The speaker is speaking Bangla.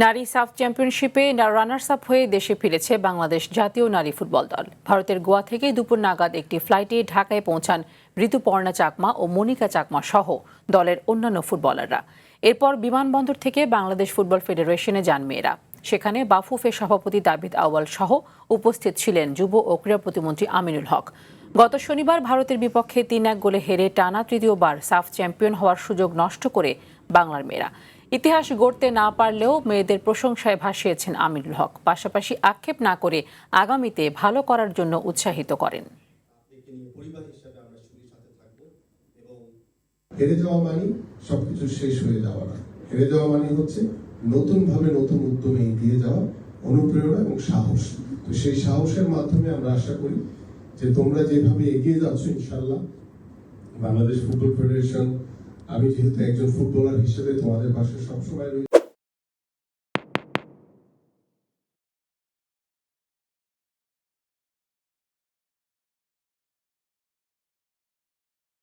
নারী সাফ চ্যাম্পিয়নশিপে রানার্স আপ হয়ে দেশে ফিরেছে বাংলাদেশ জাতীয় নারী ফুটবল দল। ভারতের গোয়া থেকে দুপুর নাগাদ একটি ফ্লাইটে ঢাকায় পৌঁছান ঋতুপর্ণা চাকমা ও মনিকা চাকমা সহ দলের অন্যান্য ফুটবলাররা। এরপর বিমানবন্দর থেকে বাংলাদেশ ফুটবল ফেডারেশনে যান মেয়েরা। সেখানে বাফুফের সভাপতি দাবিদ আউয়াল সহ উপস্থিত ছিলেন যুব ও ক্রীড়া প্রতিমন্ত্রী আমিনুল হক। গত শনিবার ভারতের বিপক্ষে ৩-১ গোলে হেরে টানা তৃতীয়বার সাফ চ্যাম্পিয়ন হওয়ার সুযোগ নষ্ট করে বাংলার মেয়েরা। ইতিহাস গড়তে না পারলেও মেয়েদের প্রশংসায় ভাসিয়েছেন আমিনুল হক। পাশাপাশি আক্ষেপ না করে আগামীতে ভালো করার জন্য উৎসাহিত করেন। হেরে যাওয়া মানে সবকিছু শেষ হয়ে যাওয়া না। হেরে যাওয়া মানে হচ্ছে নতুন ভাবে নতুন উদ্যমে এগিয়ে যাওয়া, অনুপ্রেরণা এবং সাহস। তো সেই সাহসের মাধ্যমে আমরা আশা করি যে তোমরা যেভাবে এগিয়ে যাচ্ছ, ইনশাআল্লাহ বাংলাদেশ ফুটবল ফেডারেশন, আমি যেহেতু একজন ফুটবলার হিসেবে তোমাদের পাশে সবসময়